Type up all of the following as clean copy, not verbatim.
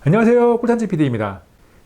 안녕하세요, 꿀찬지 PD입니다.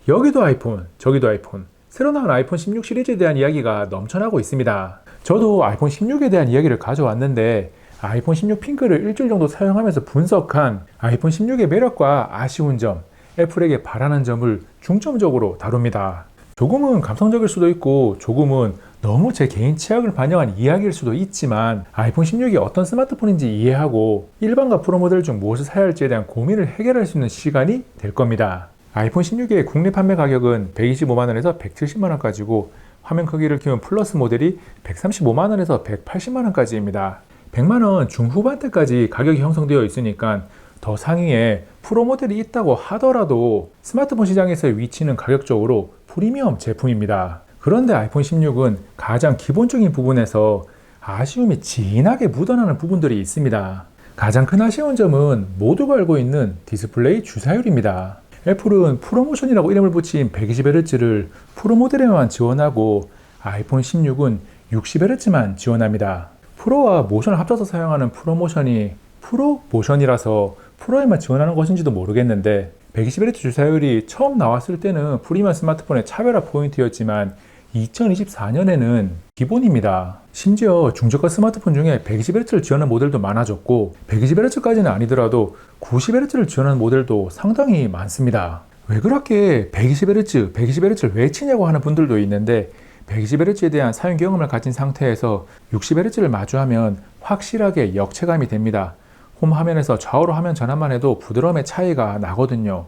여기도 아이폰, 저기도 아이폰, 새로 나온 아이폰 16 시리즈에 대한 이야기가 넘쳐나고 있습니다. 저도 아이폰 16에 대한 이야기를 가져왔는데 아이폰 16 핑크를 일주일 정도 사용하면서 분석한 아이폰 16의 매력과 아쉬운 점, 애플에게 바라는 점을 중점적으로 다룹니다. 조금은 감성적일 수도 있고 조금은 너무 제 개인 취향을 반영한 이야기일 수도 있지만 아이폰 16이 어떤 스마트폰인지 이해하고 일반과 프로 모델 중 무엇을 사야 할지에 대한 고민을 해결할 수 있는 시간이 될 겁니다. 아이폰 16의 국내 판매 가격은 125만원에서 170만원까지고 화면 크기를 키운 플러스 모델이 135만원에서 180만원까지입니다. 100만원 중후반대까지 가격이 형성되어 있으니까 더 상위에 프로 모델이 있다고 하더라도 스마트폰 시장에서의 위치는 가격적으로 프리미엄 제품입니다. 그런데 아이폰 16은 가장 기본적인 부분에서 아쉬움이 진하게 묻어나는 부분들이 있습니다. 가장 큰 아쉬운 점은 모두가 알고 있는 디스플레이 주사율입니다. 애플은 프로모션이라고 이름을 붙인 120Hz를 프로 모델에만 지원하고 아이폰 16은 60Hz만 지원합니다. 프로와 모션을 합쳐서 사용하는 프로모션이 프로모션이라서 프로에만 지원하는 것인지도 모르겠는데 120Hz 주사율이 처음 나왔을 때는 프리미엄 스마트폰의 차별화 포인트였지만 2024년에는 기본입니다. 심지어 중저가 스마트폰 중에 120Hz를 지원하는 모델도 많아졌고 120Hz까지는 아니더라도 90Hz를 지원하는 모델도 상당히 많습니다. 왜 그렇게 120Hz를 왜 치냐고 하는 분들도 있는데 120Hz에 대한 사용 경험을 가진 상태에서 60Hz를 마주하면 확실하게 역체감이 됩니다. 홈 화면에서 좌우로 화면 전환만 해도 부드러움의 차이가 나거든요.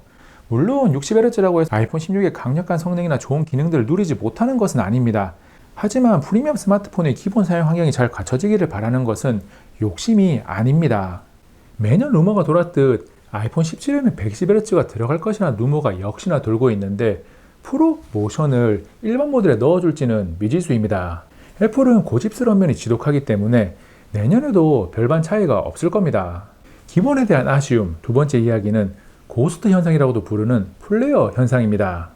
물론 60Hz라고 해서 아이폰 16의 강력한 성능이나 좋은 기능들을 누리지 못하는 것은 아닙니다. 하지만 프리미엄 스마트폰의 기본 사용 환경이 잘 갖춰지기를 바라는 것은 욕심이 아닙니다. 매년 루머가 돌았듯 아이폰 17에는 120Hz가 들어갈 것이라는 루머가 역시나 돌고 있는데 프로 모션을 일반 모델에 넣어줄지는 미지수입니다. 애플은 고집스러운 면이 지독하기 때문에 내년에도 별반 차이가 없을 겁니다. 기본에 대한 아쉬움, 두 번째 이야기는 고스트 현상이라고도 부르는 플레어 현상입니다.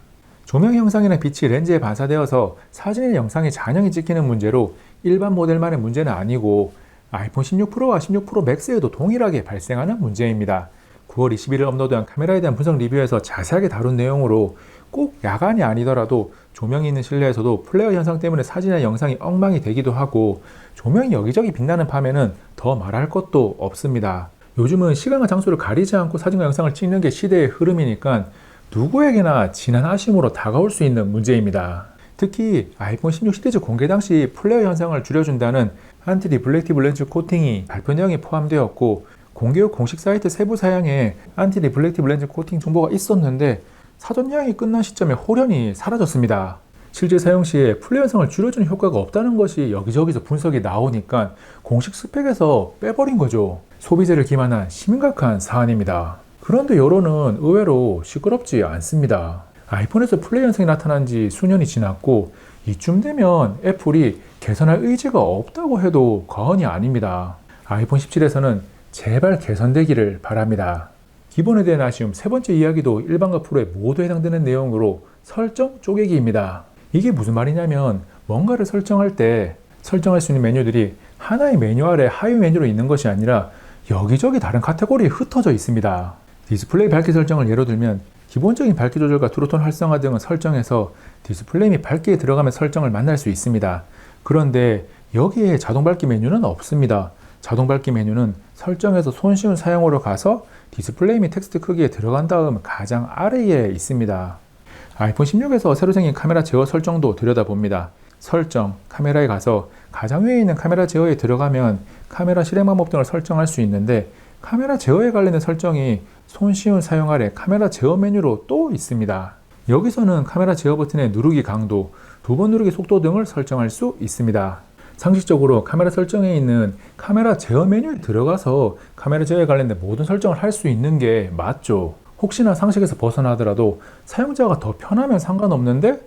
조명 형상이나 빛이 렌즈에 반사되어서 사진이나 영상에 잔영이 찍히는 문제로 일반 모델만의 문제는 아니고 아이폰 16 프로와 16 프로 맥스에도 동일하게 발생하는 문제입니다. 9월 21일 업로드한 카메라에 대한 분석 리뷰에서 자세하게 다룬 내용으로 꼭 야간이 아니더라도 조명이 있는 실내에서도 플레어 현상 때문에 사진이나 영상이 엉망이 되기도 하고 조명이 여기저기 빛나는 밤에는 더 말할 것도 없습니다. 요즘은 시간과 장소를 가리지 않고 사진과 영상을 찍는 게 시대의 흐름이니까 누구에게나 진한 아쉬움으로 다가올 수 있는 문제입니다. 특히 아이폰 16 시리즈 공개 당시 플레어 현상을 줄여준다는 안티 리플렉티브 렌즈 코팅이 발표 내용에 포함되었고 공개 후 공식 사이트 세부 사양에 안티 리플렉티브 렌즈 코팅 정보가 있었는데 사전 예약이 끝난 시점에 홀연히 사라졌습니다. 실제 사용 시에 플레어 현상을 줄여주는 효과가 없다는 것이 여기저기서 분석이 나오니까 공식 스펙에서 빼버린 거죠. 소비자를 기만한 심각한 사안입니다. 그런데 여론은 의외로 시끄럽지 않습니다. 아이폰에서 플레어 현상이 나타난 지 수년이 지났고 이쯤 되면 애플이 개선할 의지가 없다고 해도 과언이 아닙니다. 아이폰 17에서는 제발 개선되기를 바랍니다. 기본에 대한 아쉬움 세 번째 이야기도 일반과 프로에 모두 해당되는 내용으로 설정 쪼개기입니다. 이게 무슨 말이냐면 뭔가를 설정할 때 설정할 수 있는 메뉴들이 하나의 메뉴 아래 하위 메뉴로 있는 것이 아니라 여기저기 다른 카테고리에 흩어져 있습니다. 디스플레이 밝기 설정을 예로 들면 기본적인 밝기 조절과 트루톤 활성화 등은 설정해서 디스플레이 및 밝기에 들어가면 설정을 만날 수 있습니다. 그런데 여기에 자동 밝기 메뉴는 없습니다. 자동 밝기 메뉴는 설정에서 손쉬운 사용으로 가서 디스플레이 및 텍스트 크기에 들어간 다음 가장 아래에 있습니다. 아이폰 16에서 새로 생긴 카메라 제어 설정도 들여다봅니다. 설정, 카메라에 가서 가장 위에 있는 카메라 제어에 들어가면 카메라 실행 방법 등을 설정할 수 있는데 카메라 제어에 관련된 설정이 손쉬운 사용 아래 카메라 제어 메뉴로 또 있습니다. 여기서는 카메라 제어 버튼의 누르기 강도, 두 번 누르기 속도 등을 설정할 수 있습니다. 상식적으로 카메라 설정에 있는 카메라 제어 메뉴에 들어가서 카메라 제어에 관련된 모든 설정을 할 수 있는 게 맞죠. 혹시나 상식에서 벗어나더라도 사용자가 더 편하면 상관없는데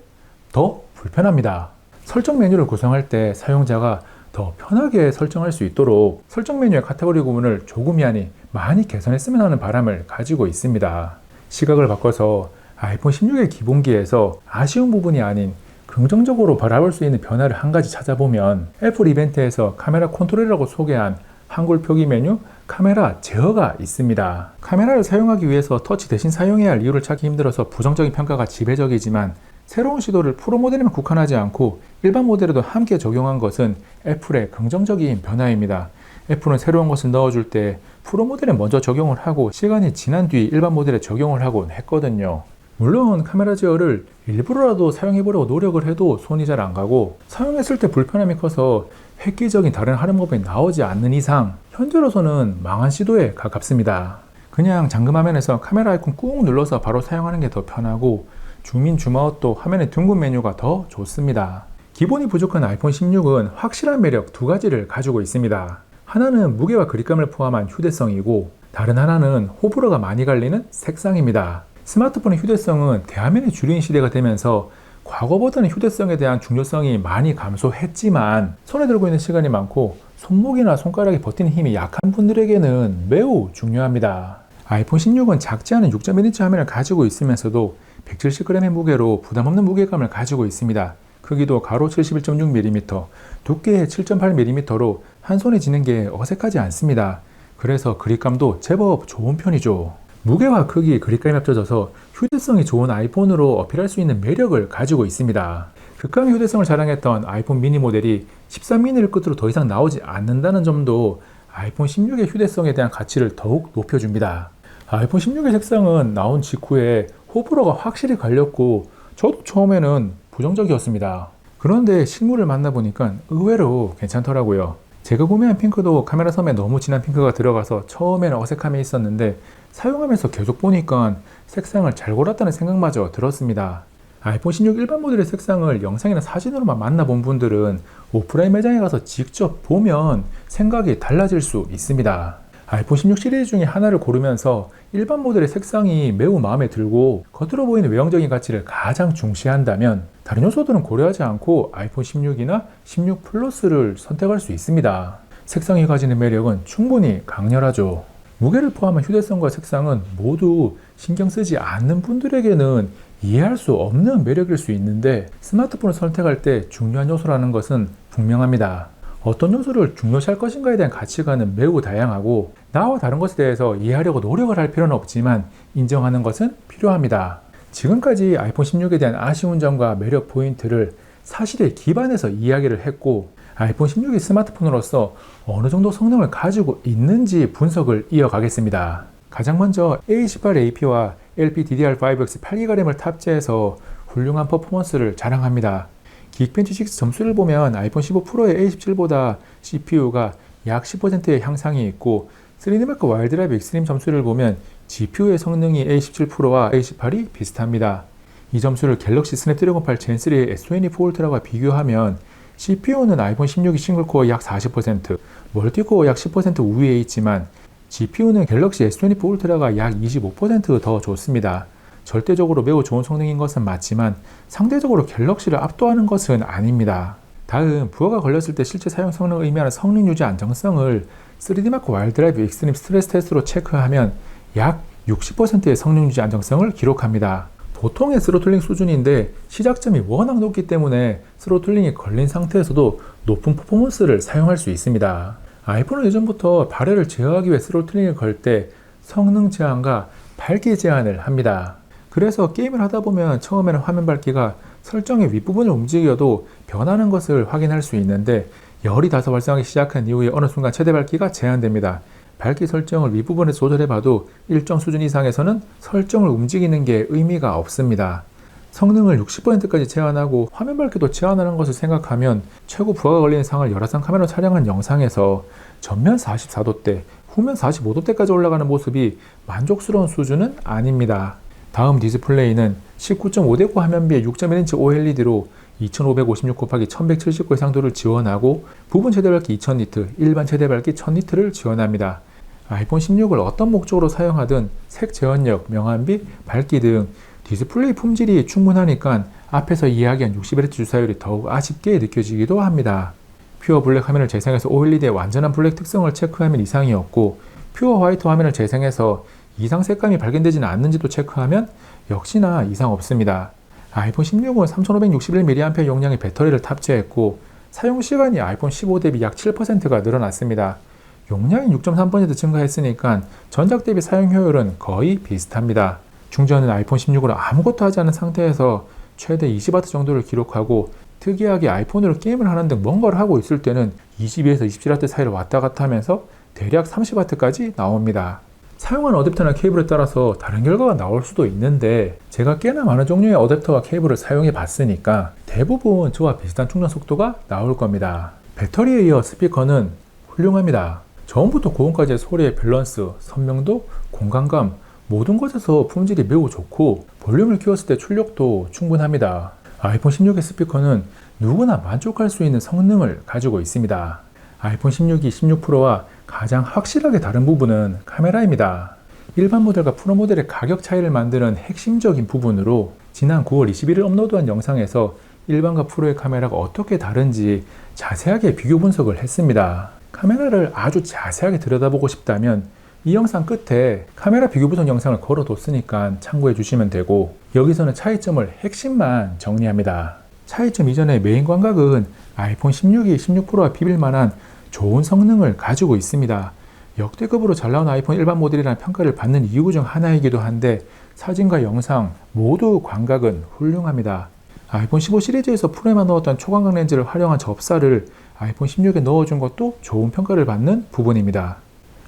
더 불편합니다. 설정 메뉴를 구성할 때 사용자가 더 편하게 설정할 수 있도록 설정 메뉴의 카테고리 구분을 조금이 아닌 많이 개선했으면 하는 바람을 가지고 있습니다. 시각을 바꿔서 아이폰 16의 기본기에서 아쉬운 부분이 아닌 긍정적으로 바라볼 수 있는 변화를 한 가지 찾아보면 애플 이벤트에서 카메라 컨트롤이라고 소개한 한글 표기 메뉴, 카메라 제어가 있습니다. 카메라를 사용하기 위해서 터치 대신 사용해야 할 이유를 찾기 힘들어서 부정적인 평가가 지배적이지만 새로운 시도를 프로 모델에만 국한하지 않고 일반 모델에도 함께 적용한 것은 애플의 긍정적인 변화입니다. 애플은 새로운 것을 넣어줄 때 프로 모델에 먼저 적용을 하고 시간이 지난 뒤 일반 모델에 적용을 하곤 했거든요. 물론 카메라 제어를 일부러라도 사용해보려고 노력을 해도 손이 잘 안 가고 사용했을 때 불편함이 커서 획기적인 다른 활용 방법이 나오지 않는 이상 현재로서는 망한 시도에 가깝습니다. 그냥 잠금 화면에서 카메라 아이콘 꾹 눌러서 바로 사용하는 게 더 편하고 줌인 줌아웃도 화면의 둥근 메뉴가 더 좋습니다. 기본이 부족한 아이폰 16은 확실한 매력 두 가지를 가지고 있습니다. 하나는 무게와 그립감을 포함한 휴대성이고 다른 하나는 호불호가 많이 갈리는 색상입니다. 스마트폰의 휴대성은 대화면의 주류인 시대가 되면서 과거보다는 휴대성에 대한 중요성이 많이 감소했지만 손에 들고 있는 시간이 많고 손목이나 손가락이 버티는 힘이 약한 분들에게는 매우 중요합니다. 아이폰 16은 작지 않은 6.1인치 화면을 가지고 있으면서도 170g의 무게로 부담없는 무게감을 가지고 있습니다. 크기도 가로 71.6mm, 두께 7.8mm로 한 손에 쥐는 게 어색하지 않습니다. 그래서 그립감도 제법 좋은 편이죠. 무게와 크기, 그립감이 합쳐져서 휴대성이 좋은 아이폰으로 어필할 수 있는 매력을 가지고 있습니다. 극강의 휴대성을 자랑했던 아이폰 미니 모델이 13미니를 끝으로 더 이상 나오지 않는다는 점도 아이폰 16의 휴대성에 대한 가치를 더욱 높여줍니다. 아이폰 16의 색상은 나온 직후에 호불호가 확실히 갈렸고 저도 처음에는 부정적이었습니다. 그런데 실물을 만나보니까 의외로 괜찮더라고요. 제가 구매한 핑크도 카메라 섬에 너무 진한 핑크가 들어가서 처음에는 어색함이 있었는데 사용하면서 계속 보니까 색상을 잘 골랐다는 생각마저 들었습니다. 아이폰 16 일반 모델의 색상을 영상이나 사진으로만 만나본 분들은 오프라인 매장에 가서 직접 보면 생각이 달라질 수 있습니다. 아이폰 16 시리즈 중에 하나를 고르면서 일반 모델의 색상이 매우 마음에 들고 겉으로 보이는 외형적인 가치를 가장 중시한다면 다른 요소들은 고려하지 않고 아이폰 16이나 16 플러스를 선택할 수 있습니다. 색상이 가지는 매력은 충분히 강렬하죠. 무게를 포함한 휴대성과 색상은 모두 신경 쓰지 않는 분들에게는 이해할 수 없는 매력일 수 있는데 스마트폰을 선택할 때 중요한 요소라는 것은 분명합니다. 어떤 요소를 중요시할 것인가에 대한 가치관은 매우 다양하고 나와 다른 것에 대해서 이해하려고 노력을 할 필요는 없지만 인정하는 것은 필요합니다. 지금까지 아이폰 16에 대한 아쉬운 점과 매력 포인트를 사실에 기반해서 이야기를 했고 아이폰 16이 스마트폰으로서 어느 정도 성능을 가지고 있는지 분석을 이어가겠습니다. 가장 먼저 A18AP와 LPDDR5X 8GB 램을 탑재해서 훌륭한 퍼포먼스를 자랑합니다. 긱벤치 6 점수를 보면 아이폰 15 프로의 A17보다 CPU가 약 10%의 향상이 있고 3D마크 와일드라이브 익스트림 점수를 보면 GPU의 성능이 A17 프로와 A18이 비슷합니다. 이 점수를 갤럭시 스냅드래곤 8 젠3의 S24 울트라와 비교하면 CPU는 아이폰 16이 싱글코어 약 40%, 멀티코어 약 10% 우위에 있지만 GPU는 갤럭시 S24 울트라가 약 25% 더 좋습니다. 절대적으로 매우 좋은 성능인 것은 맞지만 상대적으로 갤럭시를 압도하는 것은 아닙니다. 다음, 부하가 걸렸을 때 실제 사용 성능을 의미하는 성능 유지 안정성을 3D마크 와일드라이브 익스트림 스트레스 테스트로 체크하면 약 60%의 성능 유지 안정성을 기록합니다. 보통의 스로틀링 수준인데 시작점이 워낙 높기 때문에 스로틀링이 걸린 상태에서도 높은 퍼포먼스를 사용할 수 있습니다. 아이폰은 예전부터 발열을 제어하기 위해 스로틀링을 걸 때 성능 제한과 밝기 제한을 합니다. 그래서 게임을 하다 보면 처음에는 화면 밝기가 설정의 윗부분을 움직여도 변하는 것을 확인할 수 있는데 열이 다소 발생하기 시작한 이후에 어느 순간 최대 밝기가 제한됩니다. 밝기 설정을 윗부분에서 조절해봐도 일정 수준 이상에서는 설정을 움직이는 게 의미가 없습니다. 성능을 60%까지 제한하고 화면 밝기도 제한하는 것을 생각하면 최고 부하가 걸리는 상을 열화상 카메라로 촬영한 영상에서 전면 44도대, 후면 45도대까지 올라가는 모습이 만족스러운 수준은 아닙니다. 다음 디스플레이는 19.5대9 화면비의 6.1인치 OLED로 2556x1179 해상도를 지원하고 부분 최대 밝기 2000니트, 일반 최대 밝기 1000니트를 지원합니다. 아이폰 16을 어떤 목적으로 사용하든 색 재현력, 명암비, 밝기 등 디스플레이 품질이 충분하니까 앞에서 이야기한 60Hz 주사율이 더욱 아쉽게 느껴지기도 합니다. 퓨어 블랙 화면을 재생해서 OLED의 완전한 블랙 특성을 체크하면 이상이었고 퓨어 화이트 화면을 재생해서 이상 색감이 발견되지는 않는지도 체크하면 역시나 이상 없습니다. 아이폰 16은 3561mAh 용량의 배터리를 탑재했고 사용시간이 아이폰 15 대비 약 7%가 늘어났습니다. 용량이 6.3% 증가했으니까 전작 대비 사용 효율은 거의 비슷합니다. 충전은 아이폰 16으로 아무것도 하지 않은 상태에서 최대 20W 정도를 기록하고, 특이하게 아이폰으로 게임을 하는 등 뭔가를 하고 있을 때는 22에서 27W 사이를 왔다 갔다 하면서 대략 30W까지 나옵니다. 사용한 어댑터나 케이블에 따라서 다른 결과가 나올 수도 있는데, 제가 꽤나 많은 종류의 어댑터와 케이블을 사용해 봤으니까 대부분 저와 비슷한 충전 속도가 나올 겁니다. 배터리에 이어 스피커는 훌륭합니다. 저음부터 고음까지의 소리의 밸런스, 선명도, 공간감, 모든 것에서 품질이 매우 좋고 볼륨을 키웠을 때 출력도 충분합니다. 아이폰 16의 스피커는 누구나 만족할 수 있는 성능을 가지고 있습니다. 아이폰 16이 16 프로와 가장 확실하게 다른 부분은 카메라입니다. 일반 모델과 프로 모델의 가격 차이를 만드는 핵심적인 부분으로 지난 9월 21일 업로드한 영상에서 일반과 프로의 카메라가 어떻게 다른지 자세하게 비교 분석을 했습니다. 카메라를 아주 자세하게 들여다보고 싶다면 이 영상 끝에 카메라 비교 분석 영상을 걸어뒀으니까 참고해 주시면 되고, 여기서는 차이점을 핵심만 정리합니다. 차이점 이전의 메인 광각은 아이폰 16이 16 프로와 비빌 만한 좋은 성능을 가지고 있습니다. 역대급으로 잘 나온 아이폰 일반 모델이라는 평가를 받는 이유 중 하나이기도 한데, 사진과 영상 모두 광각은 훌륭합니다. 아이폰 15 시리즈에서 프로에만 넣었던 초광각 렌즈를 활용한 접사를 아이폰 16에 넣어준 것도 좋은 평가를 받는 부분입니다.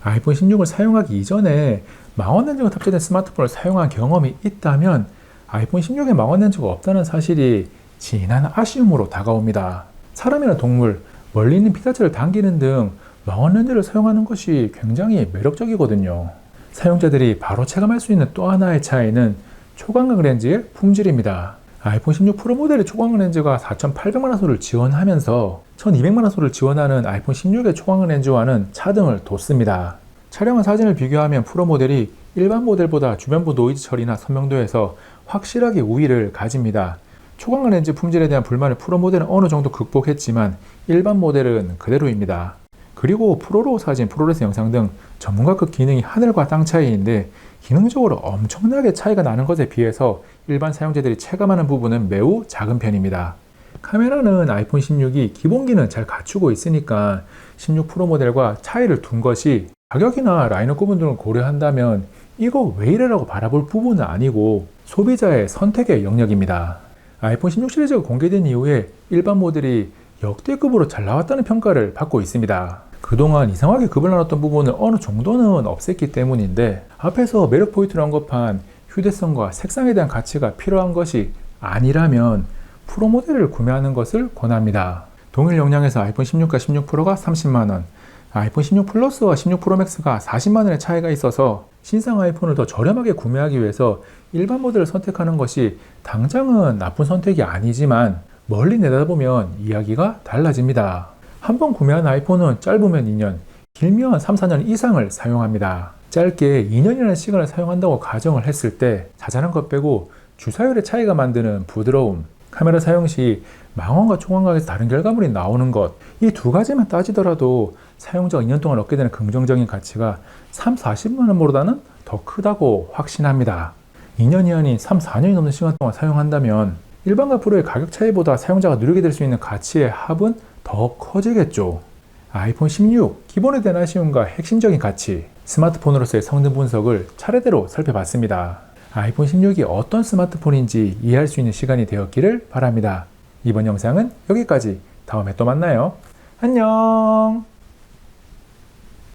아이폰 16을 사용하기 이전에 망원 렌즈가 탑재된 스마트폰을 사용한 경험이 있다면 아이폰 16에 망원 렌즈가 없다는 사실이 진한 아쉬움으로 다가옵니다. 사람이나 동물, 멀리 있는 피사체를 당기는 등 망원 렌즈를 사용하는 것이 굉장히 매력적이거든요. 사용자들이 바로 체감할 수 있는 또 하나의 차이는 초광각 렌즈의 품질입니다. 아이폰 16 프로 모델의 초광각 렌즈가 4800만화소를 지원하면서 1200만화소를 지원하는 아이폰 16의 초광각 렌즈와는 차등을 뒀습니다. 촬영한 사진을 비교하면 프로 모델이 일반 모델보다 주변부 노이즈 처리나 선명도에서 확실하게 우위를 가집니다. 초광각 렌즈 품질에 대한 불만을 프로 모델은 어느 정도 극복했지만 일반 모델은 그대로입니다. 그리고 프로로 사진, 프로레스 영상 등 전문가급 기능이 하늘과 땅 차이인데, 기능적으로 엄청나게 차이가 나는 것에 비해서 일반 사용자들이 체감하는 부분은 매우 작은 편입니다. 카메라는 아이폰 16이 기본 기능 잘 갖추고 있으니까 16 프로 모델과 차이를 둔 것이, 가격이나 라인업 구분 등을 고려한다면 이거 왜 이래라고 바라볼 부분은 아니고 소비자의 선택의 영역입니다. 아이폰 16 시리즈가 공개된 이후에 일반 모델이 역대급으로 잘 나왔다는 평가를 받고 있습니다. 그동안 이상하게 급을 나눴던 부분을 어느 정도는 없앴기 때문인데, 앞에서 매력 포인트를 언급한 휴대성과 색상에 대한 가치가 필요한 것이 아니라면 프로 모델을 구매하는 것을 권합니다. 동일 용량에서 아이폰 16과 16 프로가 30만원, 아이폰 16 플러스와 16 프로 맥스가 40만원의 차이가 있어서 신상 아이폰을 더 저렴하게 구매하기 위해서 일반 모델을 선택하는 것이 당장은 나쁜 선택이 아니지만 멀리 내다보면 이야기가 달라집니다. 한번 구매한 아이폰은 짧으면 2년, 길면 3, 4년 이상을 사용합니다. 짧게 2년이라는 시간을 사용한다고 가정을 했을 때 자잘한 것 빼고 주사율의 차이가 만드는 부드러움, 카메라 사용 시 망원과 초광각에서 다른 결과물이 나오는 것, 이 두 가지만 따지더라도 사용자가 2년 동안 얻게 되는 긍정적인 가치가 3, 40만 원보다는 더 크다고 확신합니다. 2년이 아닌 3, 4년이 넘는 시간 동안 사용한다면 일반과 프로의 가격 차이보다 사용자가 누리게 될 수 있는 가치의 합은 더 커지겠죠. 아이폰 16 기본에 대한 아쉬움과 핵심적인 가치, 스마트폰으로서의 성능 분석을 차례대로 살펴봤습니다. 아이폰 16이 어떤 스마트폰인지 이해할 수 있는 시간이 되었기를 바랍니다. 이번 영상은 여기까지. 다음에 또 만나요. 안녕.